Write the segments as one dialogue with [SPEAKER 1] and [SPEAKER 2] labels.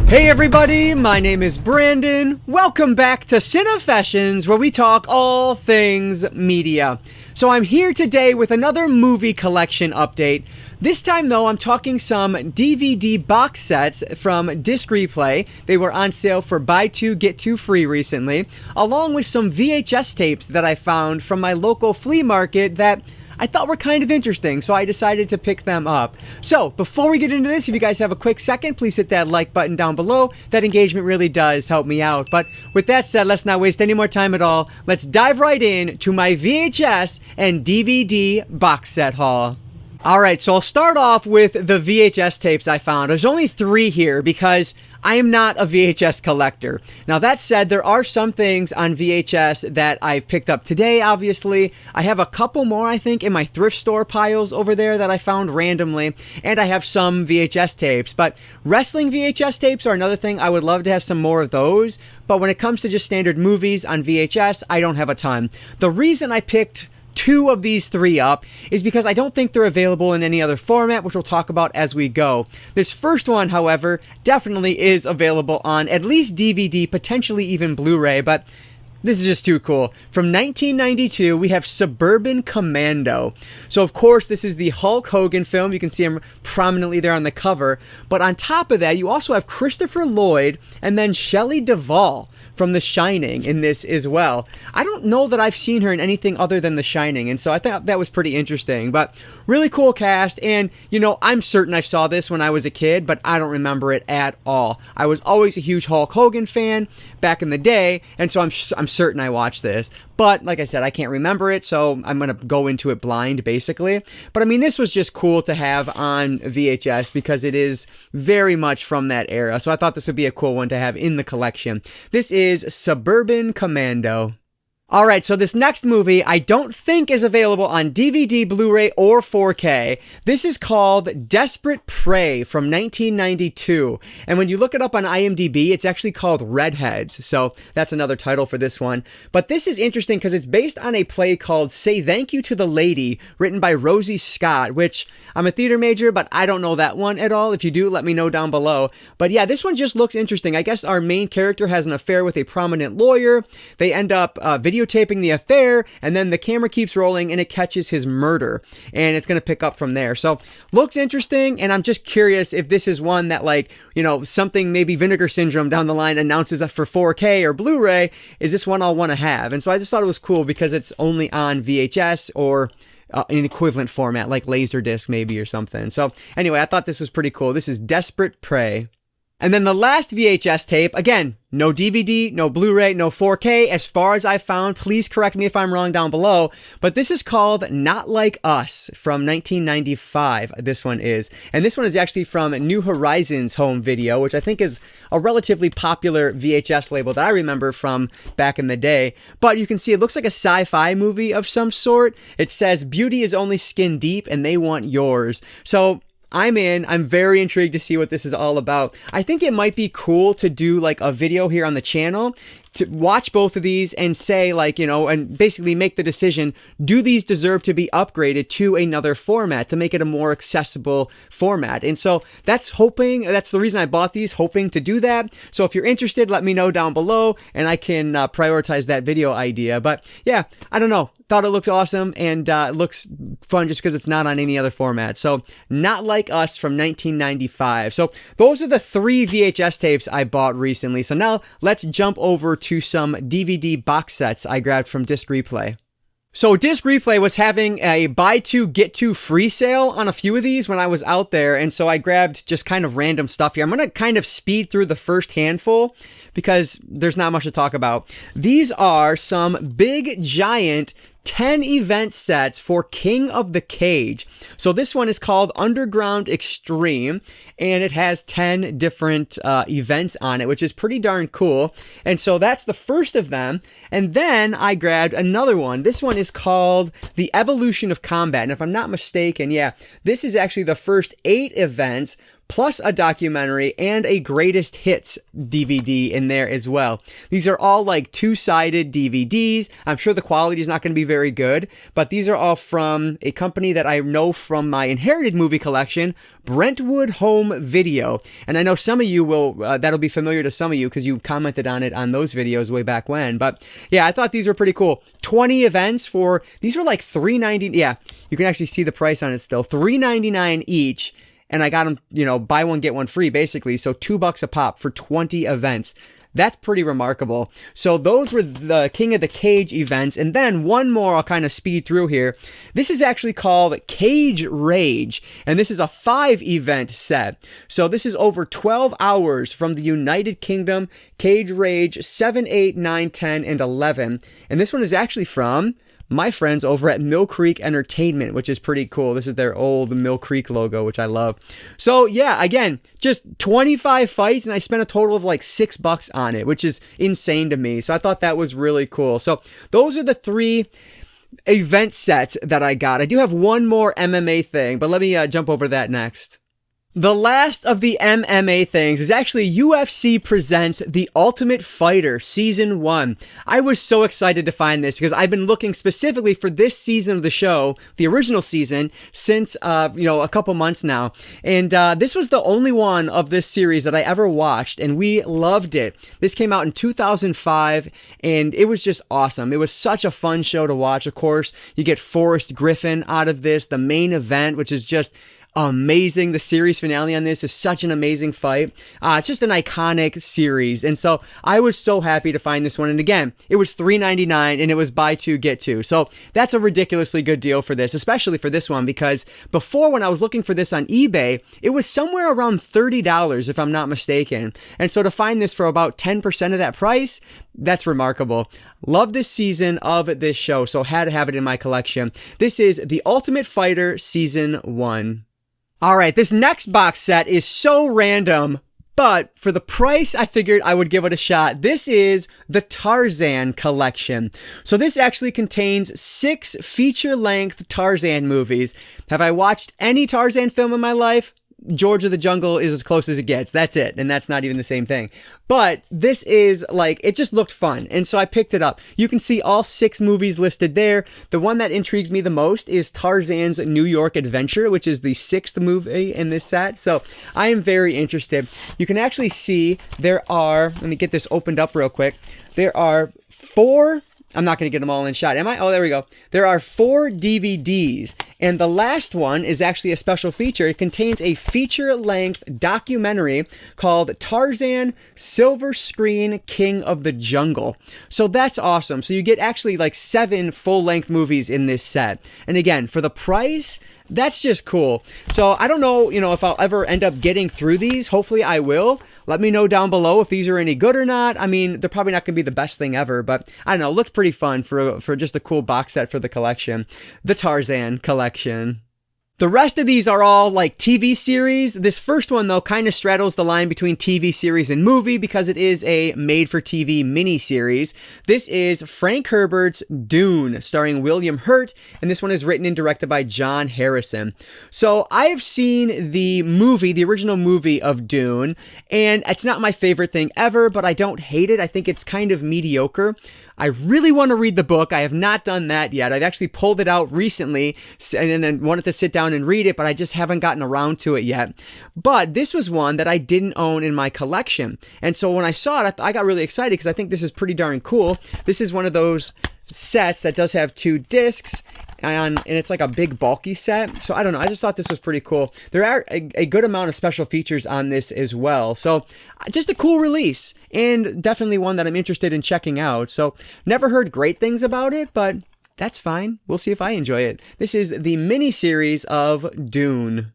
[SPEAKER 1] Hey everybody, my name is Brandon. Welcome back to Cinefessions, where we talk all things media. So I'm here today with another movie collection update. This time though, I'm talking some DVD box sets from Disc Replay. They were on sale for buy two, get two free recently, along with some VHS tapes that I found from my local flea market that I thought were kind of interesting, so I decided to pick them up. So, before we get into this, if you guys have a quick second, please hit that like button down below. That engagement really does help me out. But with that said, let's not waste any more time at all. Let's dive right in to my VHS and DVD box set haul. Alright, so I'll start off with the VHS tapes I found. There's only 3 here because I am not a VHS collector. Now that said, there are some things on VHS that I've picked up today, obviously. I have a couple more, I think, in my thrift store piles over there that I found randomly, and I have some VHS tapes. But wrestling VHS tapes are another thing. I would love to have some more of those, but when it comes to just standard movies on VHS, I don't have a ton. The reason I picked 2 of these 3 up is because I don't think they're available in any other format, which we'll talk about as we go. This first one, however, definitely is available on at least DVD, potentially even Blu-ray, but this is just too cool. From 1992, we have Suburban Commando. So, of course, this is the Hulk Hogan film. You can see him prominently there on the cover. But on top of that, you also have Christopher Lloyd and then Shelley Duvall from The Shining in this as well. I don't know that I've seen her in anything other than The Shining, and so I thought that was pretty interesting. But really cool cast, and, you know, I'm certain I saw this when I was a kid, but I don't remember it at all. I was always a huge Hulk Hogan fan back in the day, and so I'm certain I watched this. But, like I said, I can't remember it, so I'm going to go into it blind, basically. But, I mean, this was just cool to have on VHS because it is very much from that era. So I thought this would be a cool one to have in the collection. This is Suburban Commando. Alright, so this next movie I don't think is available on DVD, Blu-ray, or 4K. This is called Desperate Prey from 1992. And when you look it up on IMDb, it's actually called Redheads. So that's another title for this one. But this is interesting because it's based on a play called Say Thank You to the Lady, written by Rosie Scott, which I'm a theater major, but I don't know that one at all. If you do, let me know down below. But yeah, this one just looks interesting. I guess our main character has an affair with a prominent lawyer. They end up videotaping the affair, and then the camera keeps rolling and it catches his murder, and it's going to pick up from there. So looks interesting, and I'm just curious if this is one that, like, you know, something maybe Vinegar Syndrome down the line announces for 4K or Blu-ray. Is this one I'll want to have? And so I just thought it was cool because it's only on VHS or an equivalent format like Laserdisc maybe or something. So anyway, I thought this was pretty cool. This is Desperate Prey. And then the last VHS tape, again, no DVD, no Blu-ray, no 4K, as far as I found. Please correct me if I'm wrong down below. But this is called Not Like Us from 1995, this one is. And this one is actually from New Horizons Home Video, which I think is a relatively popular VHS label that I remember from back in the day. But you can see it looks like a sci-fi movie of some sort. It says, beauty is only skin deep and they want yours. So I'm in. I'm very intrigued to see what this is all about. I think it might be cool to do like a video here on the channel to watch both of these and say, like, you know, and basically make the decision, do these deserve to be upgraded to another format to make it a more accessible format? And so that's the reason I bought these, hoping to do that. So if you're interested, let me know down below and I can prioritize that video idea. But yeah, I don't know. Thought it looks awesome, and it looks fun just because it's not on any other format. So Not Like Us from 1995. So those are the 3 VHS tapes I bought recently. So now let's jump over to some DVD box sets I grabbed from Disc Replay. So Disc Replay was having a buy two, get two free sale on a few of these when I was out there, and so I grabbed just kind of random stuff here. I'm going to kind of speed through the first handful because there's not much to talk about. These are some big, giant 10 event sets for King of the Cage. So this one is called Underground Extreme, and it has 10 different events on it, which is pretty darn cool. And so that's the first of them. And then I grabbed another one. This one is called The Evolution of Combat. And if I'm not mistaken, yeah, this is actually the first 8 events plus a documentary and a greatest hits DVD in there as well. These are all like two-sided DVDs. I'm sure the quality is not going to be very good, but these are all from a company that I know from my inherited movie collection, Brentwood Home Video. And I know some of you will, that'll be familiar to some of you because you commented on it on those videos way back when. But yeah, I thought these were pretty cool. 20 events for, these were like $3.90. Yeah, you can actually see the price on it still. $3.99 each. And I got them, you know, buy one, get one free, basically. So $2 a pop for 20 events. That's pretty remarkable. So those were the King of the Cage events. And then one more I'll kind of speed through here. This is actually called Cage Rage. And this is a 5-event set. So this is over 12 hours from the United Kingdom. Cage Rage 7, 8, 9, 10, and 11. And this one is actually from my friends over at Mill Creek Entertainment, which is pretty cool. This is their old Mill Creek logo, which I love. So yeah, again, just 25 fights, and I spent a total of like $6 on it, which is insane to me. So I thought that was really cool. So those are the 3 event sets that I got. I do have one more MMA thing, but let me jump over that next. The last of the MMA things is actually UFC Presents The Ultimate Fighter Season 1. I was so excited to find this because I've been looking specifically for this season of the show, the original season, since, a couple months now. And this was the only one of this series that I ever watched, and we loved it. This came out in 2005, and it was just awesome. It was such a fun show to watch. Of course, you get Forrest Griffin out of this, the main event, which is just amazing. The series finale on this is such an amazing fight. It's just an iconic series. And so I was so happy to find this one. And again, it was $3.99 and it was buy two, get two. So that's a ridiculously good deal for this, especially for this one, because before when I was looking for this on eBay, it was somewhere around $30 if I'm not mistaken. And so to find this for about 10% of that price, that's remarkable. Love this season of this show, so had to have it in my collection. This is The Ultimate Fighter Season 1. All right, this next box set is so random, but for the price, I figured I would give it a shot. This is the Tarzan Collection. So this actually contains 6 feature-length Tarzan movies. Have I watched any Tarzan film in my life? George of the Jungle is as close as it gets. That's it. And that's not even the same thing. But this is like, it just looked fun. And so I picked it up. You can see all 6 movies listed there. The one that intrigues me the most is Tarzan's New York Adventure, which is the 6th movie in this set. So I am very interested. You can actually see there are, let me get this opened up real quick. There are 4, I'm not going to get them all in shot, am I? Oh, there we go. There are 4 DVDs, and the last one is actually a special feature. It contains a feature-length documentary called Tarzan Silver Screen King of the Jungle. So that's awesome. So you get actually like 7 full-length movies in this set. And again, for the price, that's just cool. So I don't know, if I'll ever end up getting through these. Hopefully I will. Let me know down below if these are any good or not. I mean, they're probably not going to be the best thing ever, but I don't know. It looked pretty fun for just a cool box set for the collection. The Tarzan Collection. The rest of these are all like TV series. This first one, though, kind of straddles the line between TV series and movie because it is a made-for-TV miniseries. This is Frank Herbert's Dune, starring William Hurt, and this one is written and directed by John Harrison. So I have seen the movie, the original movie of Dune, and it's not my favorite thing ever, but I don't hate it. I think it's kind of mediocre. I really want to read the book. I have not done that yet. I've actually pulled it out recently and then wanted to sit down and read it, but I just haven't gotten around to it yet. But this was one that I didn't own in my collection. And so when I saw it, I got really excited because I think this is pretty darn cool. This is one of those sets that does have 2 discs. And it's like a big bulky set. So I don't know. I just thought this was pretty cool. There are a good amount of special features on this as well. So just a cool release and definitely one that I'm interested in checking out. So never heard great things about it, but that's fine. We'll see if I enjoy it. This is the mini series of Dune.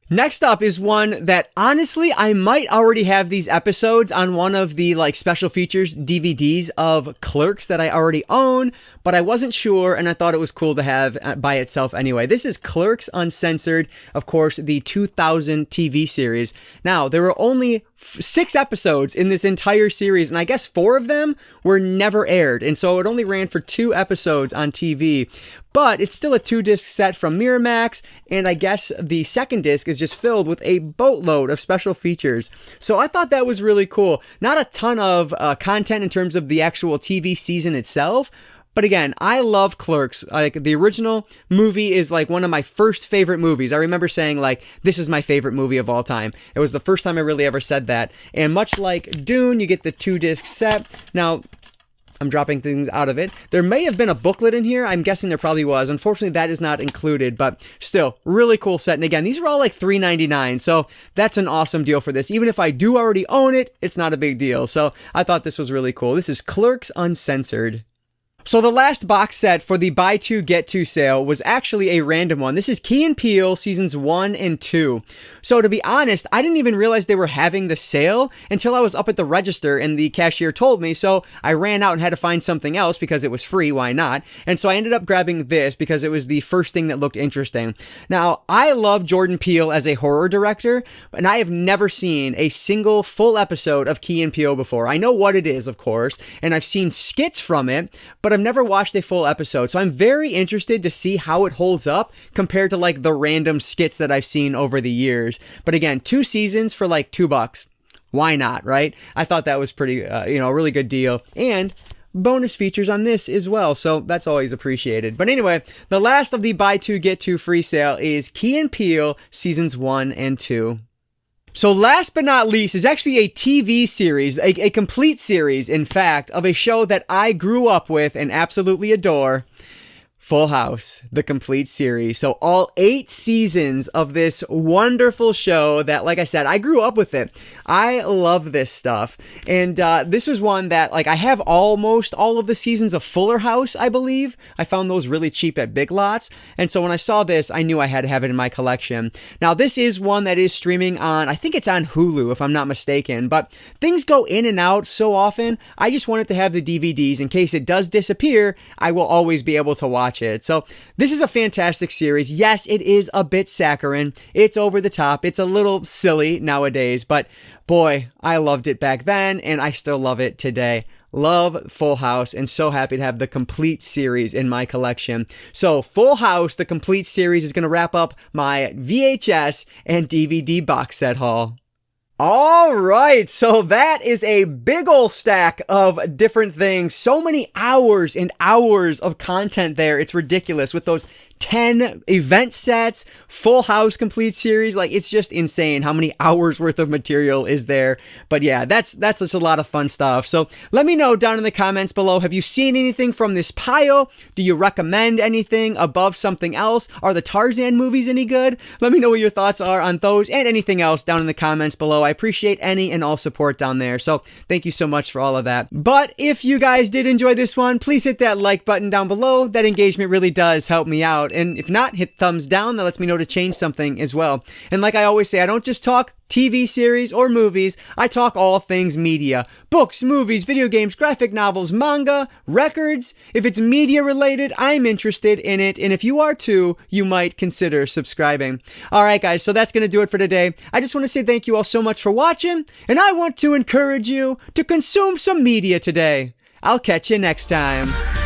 [SPEAKER 1] Next up is one that honestly, I might already have these episodes on one of the like special features DVDs of Clerks that I already own, but I wasn't sure and I thought it was cool to have by itself anyway. This is Clerks Uncensored, of course, the 2000 TV series. Now, there were only 6 episodes in this entire series, and I guess 4 of them were never aired, and so it only ran for 2 episodes on TV. But it's still a 2-disc set from Miramax, and I guess the second disc is just filled with a boatload of special features. So I thought that was really cool. Not a ton of content in terms of the actual TV season itself, but again, I love Clerks. Like, the original movie is like one of my first favorite movies. I remember saying, like, this is my favorite movie of all time. It was the first time I really ever said that. And much like Dune, you get the 2-disc set. Now, I'm dropping things out of it. There may have been a booklet in here. I'm guessing there probably was. Unfortunately, that is not included, but still, really cool set. And again, these are all like $3.99, so that's an awesome deal for this. Even if I do already own it, it's not a big deal. So I thought this was really cool. This is Clerks Uncensored. So the last box set for the buy 2 get 2 sale was actually a random one. This is Key and Peele seasons 1 and 2. So to be honest, I didn't even realize they were having the sale until I was up at the register and the cashier told me. So I ran out and had to find something else because it was free. Why not? And so I ended up grabbing this because it was the first thing that looked interesting. Now, I love Jordan Peele as a horror director, and I have never seen a single full episode of Key and Peele before. I know what it is, of course, and I've seen skits from it, but I've never watched a full episode, so I'm very interested to see how it holds up compared to like the random skits that I've seen over the years. But again, 2 seasons for like $2. Why not, right? I thought that was pretty, a really good deal. And bonus features on this as well, so that's always appreciated. But anyway, the last of the buy 2 get 2 free sale is Key and Peele seasons 1 and 2. So last but not least is actually a TV series, a complete series, in fact, of a show that I grew up with and absolutely adore. Full House, the complete series. So all 8 seasons of this wonderful show that, like I said, I grew up with it. I love this stuff. And this was one that, like, I have almost all of the seasons of Fuller House, I believe. I found those really cheap at Big Lots. And so when I saw this, I knew I had to have it in my collection. Now, this is one that is streaming on, I think it's on Hulu, if I'm not mistaken. But things go in and out so often, I just wanted to have the DVDs in case it does disappear. I will always be able to watch it. So this is a fantastic series. Yes, it is a bit saccharine. It's over the top. It's a little silly nowadays, but boy, I loved it back then and I still love it today. Love Full House and so happy to have the complete series in my collection. So Full House, the complete series, is going to wrap up my VHS and DVD box set haul. All right, so that is a big ol' stack of different things. So many hours and hours of content there. It's ridiculous with those 10 event sets, Full House complete series. Like, it's just insane how many hours worth of material is there. But yeah, that's just a lot of fun stuff. So let me know down in the comments below. Have you seen anything from this pile? Do you recommend anything above something else? Are the Tarzan movies any good? Let me know what your thoughts are on those and anything else down in the comments below. I appreciate any and all support down there. So thank you so much for all of that. But if you guys did enjoy this one, please hit that like button down below. That engagement really does help me out. And if not, hit thumbs down. That lets me know to change something as well. And like I always say, I don't just talk TV series or movies. I talk all things media. Books, movies, video games, graphic novels, manga, records. If it's media related, I'm interested in it. And if you are too, you might consider subscribing. All right, guys, so that's going to do it for today. I just want to say thank you all so much for watching. And I want to encourage you to consume some media today. I'll catch you next time.